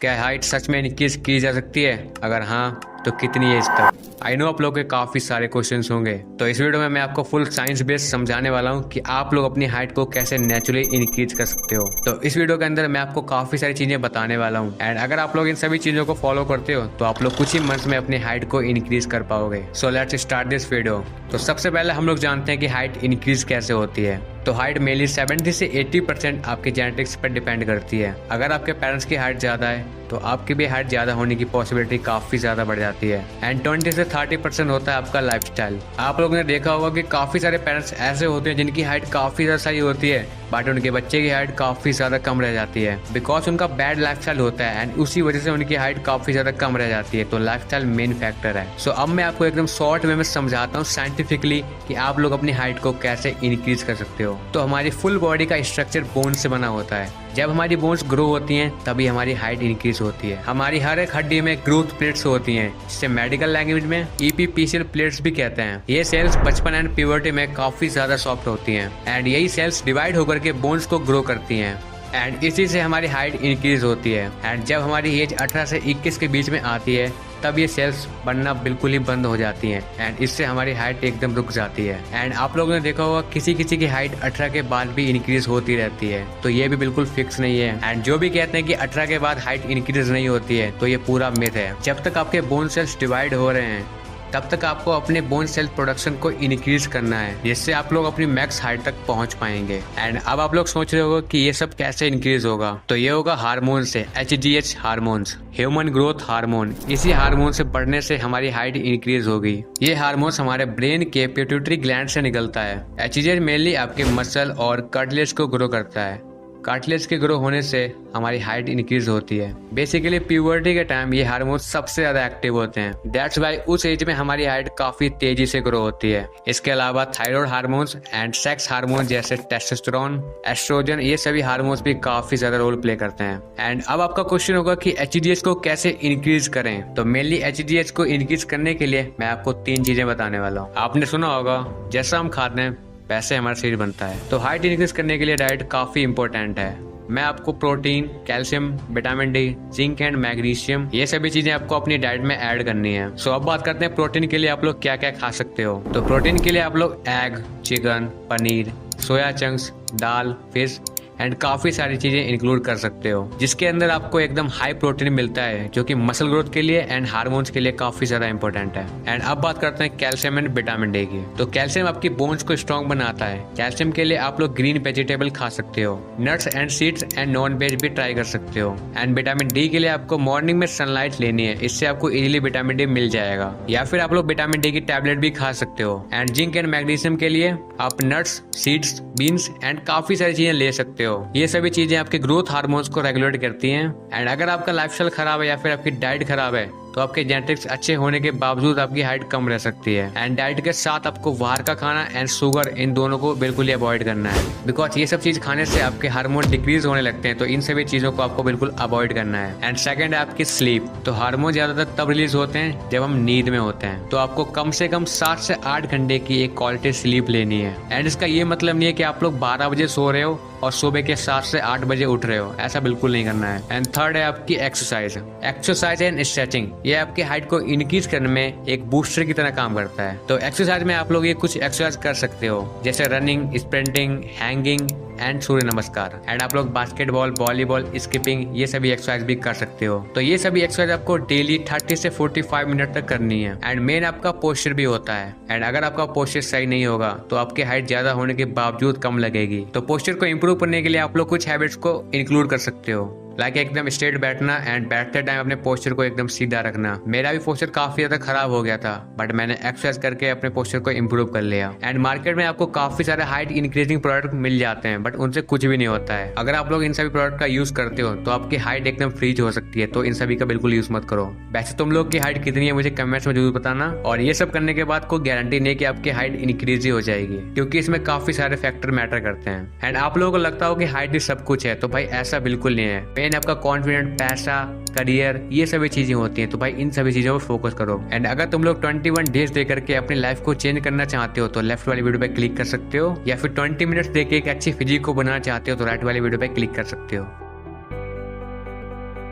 क्या हाइट सच में इंक्रीज की जा सकती है? अगर हाँ तो कितनी एज तक? आई नो आप लोगों के काफ़ी सारे क्वेश्चंस होंगे, तो इस वीडियो में मैं आपको फुल साइंस बेस्ड समझाने वाला हूँ कि आप लोग अपनी हाइट को कैसे नेचुरली इंक्रीज कर सकते हो। तो इस वीडियो के अंदर मैं आपको काफ़ी सारी चीज़ें बताने वाला हूँ एंड अगर आप लोग इन सभी चीज़ों को फॉलो करते हो तो आप लोग कुछ ही मंथ्स में अपनी हाइट को इंक्रीज कर पाओगे। So let's start this video. तो सबसे पहले हम लोग जानते हैं कि हाइट इंक्रीज कैसे होती है। तो हाइट मेनली 70 से 80% आपके जेनेटिक्स पर डिपेंड करती है। अगर आपके पेरेंट्स की हाइट ज़्यादा है तो आपकी भी हाइट ज़्यादा होने की पॉसिबिलिटी काफ़ी ज़्यादा बढ़ जाती है। एंड 20 से 30% होता है आपका लाइफस्टाइल। आप लोगों ने देखा होगा कि काफ़ी सारे पेरेंट्स ऐसे होते हैं जिनकी हाइट काफ़ी ज़्यादा सही होती है बट उनके बच्चे की हाइट काफ़ी ज़्यादा कम रह जाती है बिकॉज उनका बैड लाइफस्टाइल होता है एंड उसी वजह से उनकी हाइट काफ़ी ज़्यादा कम रह जाती है। तो लाइफस्टाइल मेन फैक्टर है। सो अब मैं आपको एकदम शॉर्ट वे में समझाता हूँ साइंटिफिकली कि आप लोग अपनी हाइट को कैसे इंक्रीज कर सकते हो। तो हमारी फुल बॉडी का स्ट्रक्चर बोन से बना होता है। जब हमारी बोन्स ग्रो होती हैं तभी हमारी हाइट इंक्रीज होती है। हमारी हर एक हड्डी में ग्रोथ प्लेट्स होती हैं जिसे मेडिकल लैंग्वेज में ईपीपीसीएल प्लेट्स भी कहते हैं। ये सेल्स बचपन एंड प्यूबर्टी में काफी ज्यादा सॉफ्ट होती हैं एंड यही सेल्स डिवाइड होकर के बोन्स को ग्रो करती हैं एंड इसी से हमारी हाइट इंक्रीज होती है। एंड जब हमारी एज 18 से 21 के बीच में आती है तब ये सेल्स बनना बिल्कुल ही बंद हो जाती हैं एंड इससे हमारी हाइट एकदम रुक जाती है। एंड आप लोगों ने देखा होगा किसी किसी की हाइट 18 के बाद भी इंक्रीज होती रहती है, तो ये भी बिल्कुल फिक्स नहीं है। एंड जो भी कहते हैं कि 18 के बाद हाइट इंक्रीज नहीं होती है तो ये पूरा मिथ है। जब तक आपके बोन सेल्स डिवाइड हो रहे हैं तब तक आपको अपने बोन सेल प्रोडक्शन को इंक्रीज करना है जिससे आप लोग अपनी मैक्स हाइट तक पहुंच पाएंगे। एंड अब आप लोग सोच रहे होगा कि ये सब कैसे इंक्रीज होगा, तो ये होगा हार्मोन से। HGH hormones, human growth hormone. इसी हार्मोन से बढ़ने से हमारी हाइट इंक्रीज होगी। ये हार्मोन्स हमारे ब्रेन के पिट्यूटरी ग्लैंड से निकलता है। HGH मेनली आपके मसल और कार्टिलेज को ग्रो करता है। कार्टिलेज के ग्रो होने से हमारी हाइट इंक्रीज होती है। बेसिकली प्यूबर्टी के टाइम ये हार्मोन सबसे ज्यादा एक्टिव होते हैं। दैट्स वाई उस एज में हमारी हाइट काफी तेजी से ग्रो होती है। इसके अलावा thyroid hormones and sex hormone जैसे टेस्टोस्टेरोन, एस्ट्रोजन, ये सभी हार्मोन्स भी काफी ज्यादा रोल प्ले करते हैं। एंड अब आपका क्वेश्चन होगा कि HGH को कैसे इंक्रीज करें। तो मेनली HGH को इंक्रीज करने के लिए मैं आपको 3 चीजें बताने वाला हूँ। आपने सुना होगा जैसा हम खाते हैं वैसे हमारा शरीर बनता है। तो हाइट इंक्रीज करने के लिए डाइट काफी इंपॉर्टेंट है। मैं आपको protein, calcium, vitamin D, zinc and magnesium, ये सभी चीजें आपको अपनी डाइट में ऐड करनी है। सो अब बात करते हैं प्रोटीन के लिए आप लोग क्या क्या खा सकते हो। तो प्रोटीन के लिए आप लोग egg, chicken, paneer, soya chunks, dal, fish and काफी सारी चीजें इंक्लूड कर सकते हो जिसके अंदर आपको एकदम हाई प्रोटीन मिलता है जो कि मसल ग्रोथ के लिए एंड हार्मोन्स के लिए काफी ज्यादा इंपॉर्टेंट है। एंड अब बात करते हैं कैल्शियम एंड विटामिन डी की। तो कैल्शियम आपकी बोन्स को स्ट्रॉन्ग बनाता है। कैल्शियम के लिए आप लोग ग्रीन वेजिटेबल खा सकते हो, nuts and seeds and non veg भी ट्राई कर सकते हो। एंड विटामिन डी के लिए आपको मॉर्निंग में सनलाइट लेनी है, इससे आपको इजीली विटामिन डी मिल जाएगा। या फिर आप लोग विटामिन डी की टैबलेट भी खा सकते हो। एंड जिंक एंड मैग्नीशियम के लिए आप नट्स, सीड्स, बीन्स एंड काफी सारी चीजें ले सकते हो। ये सभी चीजें आपके ग्रोथ हार्मोन्स को रेगुलेट करती हैं। एंड अगर आपका लाइफस्टाइल खराब है या फिर आपकी डाइट खराब है तो आपके जेनेटिक्स अच्छे होने के बावजूद आपकी हाइट कम रह सकती है। एंड डाइट के साथ आपको बाहर का खाना एंड शुगर, इन दोनों को बिल्कुल ही अवॉइड करना है बिकॉज ये सब चीज खाने से आपके हार्मोन डिक्रीज होने लगते हैं। तो इन सभी चीजों को आपको बिल्कुल अवॉइड करना है। एंड सेकंड है आपकी स्लीप। तो हार्मोन ज्यादातर तब रिलीज होते हैं जब हम नींद में होते हैं। तो आपको कम से कम 7 से 8 घंटे की एक क्वालिटी स्लीप लेनी है। एंड इसका ये मतलब नहीं है कि आप लोग 12 बजे सो रहे हो और सुबह के 7 से 8 बजे उठ रहे हो, ऐसा बिल्कुल नहीं करना है। एंड थर्ड है आपकी एक्सरसाइज। एक्सरसाइज एंड स्ट्रेचिंग, ये आपकी हाइट को इंक्रीज करने में एक बूस्टर की तरह काम करता है। तो एक्सरसाइज में आप लोग ये कुछ एक्सरसाइज कर सकते हो जैसे रनिंग, स्प्रिंटिंग, हैंगिंग एंड सूर्य नमस्कार। एंड आप लोग बास्केटबॉल, वॉलीबॉल, स्किपिंग, ये सभी एक्सरसाइज भी कर सकते हो। तो ये सभी एक्सरसाइज आपको डेली 30 से 45 मिनट तक करनी है। एंड मेन आपका पोस्चर भी होता है। एंड अगर आपका पोस्चर सही नहीं होगा तो आपकी हाइट ज्यादा होने के बावजूद कम लगेगी। तो पोस्चर को इम्प्रूव करने के लिए आप लोग कुछ हैबिट्स को इंक्लूड कर सकते हो लाइक एकदम स्ट्रेट बैठना एंड बैठते टाइम अपने पोस्चर को एकदम सीधा रखना। मेरा भी पोस्चर काफी ज्यादा खराब हो गया था बट मैंने एक्सरसाइज करके अपने पोस्चर को इम्प्रूव कर लिया। एंड मार्केट में आपको काफी सारे हाइट इंक्रीजिंग प्रोडक्ट मिल जाते हैं बट उनसे कुछ भी नहीं होता है। अगर आप लोग इन सभी प्रोडक्ट का यूज करते हो तो आपकी हाइट एकदम फ्रीज हो सकती है। तो इन सभी का बिल्कुल यूज मत करो। वैसे तुम लोग की हाइट कितनी है मुझे कमेंट्स में जरूर बताना। और ये सब करने के बाद कोई गारंटी नहीं कि आपकी हाइट इंक्रीज ही हो जाएगी क्योंकि इसमें काफी सारे फैक्टर मैटर करते हैं। एंड आप लोगों को लगता हो कि हाइट ही सब कुछ है, तो भाई ऐसा बिल्कुल नहीं है। मेन आपका कॉन्फिडेंस, पैसा, करियर, ये सभी चीजें होती हैं। तो भाई इन सभी चीजों पर फोकस करो। एंड अगर तुम लोग 21 डेज दे करके अपनी लाइफ को चेंज करना चाहते हो तो लेफ्ट वाली वीडियो पे क्लिक कर सकते हो, या फिर 20 मिनट्स देके एक अच्छी फिजिक को बनाना चाहते हो तो राइट वाली वीडियो पे क्लिक कर सकते हो।